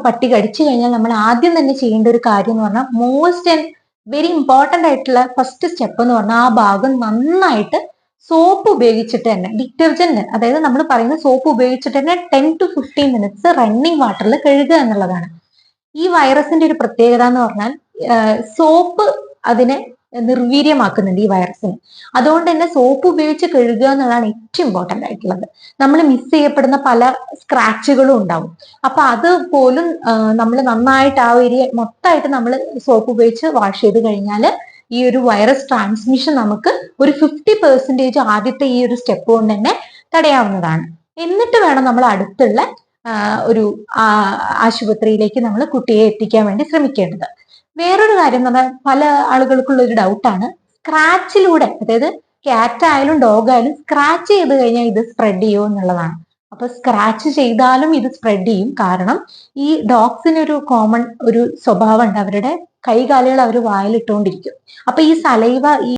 പട്ടി കടിച്ചു കഴിഞ്ഞാൽ നമ്മൾ ആദ്യം തന്നെ ചെയ്യേണ്ട ഒരു കാര്യം എന്ന് പറഞ്ഞാൽ മോസ്റ്റ് ആൻഡ് വെരി ഇമ്പോർട്ടന്റ് ആയിട്ടുള്ള ഫസ്റ്റ് സ്റ്റെപ്പ് എന്ന് പറഞ്ഞാൽ ആ ഭാഗം നന്നായിട്ട് സോപ്പ് ഉപയോഗിച്ചിട്ട് തന്നെ, ഡിറ്റർജന്റ്, അതായത് നമ്മൾ പറയുന്ന സോപ്പ് ഉപയോഗിച്ചിട്ട് തന്നെ 10 to 15 minutes റണ്ണിങ് വാട്ടറിൽ കഴുകുക എന്നുള്ളതാണ്. ഈ വൈറസിന്റെ ഒരു പ്രത്യേകത എന്ന് പറഞ്ഞാൽ സോപ്പ് അതിനെ നിർവീര്യമാക്കുന്നുണ്ട് ഈ വൈറസിന്. അതുകൊണ്ട് തന്നെ സോപ്പ് ഉപയോഗിച്ച് കഴുകുക എന്നുള്ളതാണ് ഏറ്റവും ഇമ്പോർട്ടന്റ് ആയിട്ടുള്ളത്. നമ്മൾ മിസ് ചെയ്യപ്പെടുന്ന പല സ്ക്രാച്ചുകളും ഉണ്ടാവും. അപ്പൊ അത് പോലും നമ്മൾ നന്നായിട്ട് ആ ഏരിയ മൊത്തമായിട്ട് നമ്മൾ സോപ്പ് ഉപയോഗിച്ച് വാഷ് ചെയ്ത് കഴിഞ്ഞാൽ ഈ ഒരു വൈറസ് ട്രാൻസ്മിഷൻ നമുക്ക് ഒരു 50% ആദ്യത്തെ ഈ ഒരു സ്റ്റെപ്പ് കൊണ്ട് തന്നെ തടയാവുന്നതാണ്. എന്നിട്ട് വേണം നമ്മൾ അടുത്തുള്ള ഒരു ആശുപത്രിയിലേക്ക് നമ്മൾ കുട്ടിയെ എത്തിക്കാൻ വേണ്ടി ശ്രമിക്കേണ്ടത്. വേറൊരു കാര്യം എന്ന് പറഞ്ഞാൽ പല ആളുകൾക്കുള്ള ഒരു ഡൗട്ടാണ്, സ്ക്രാച്ചിലൂടെ, അതായത് ക്യാറ്റ് ആയാലും ഡോഗ് ആയാലും സ്ക്രാച്ച് ചെയ്ത് കഴിഞ്ഞാൽ ഇത് സ്പ്രെഡ് ചെയ്യുമോ എന്നുള്ളതാണ്. അപ്പൊ സ്ക്രാച്ച് ചെയ്താലും ഇത് സ്പ്രെഡ് ചെയ്യും. കാരണം ഈ ഡോഗ്സിന് ഒരു കോമൺ ഒരു സ്വഭാവം ഉണ്ട്, അവരുടെ കൈകാലുകൾ അവർ വായിലിട്ടുകൊണ്ടിരിക്കും. അപ്പൊ ഈ സലൈവ ഈ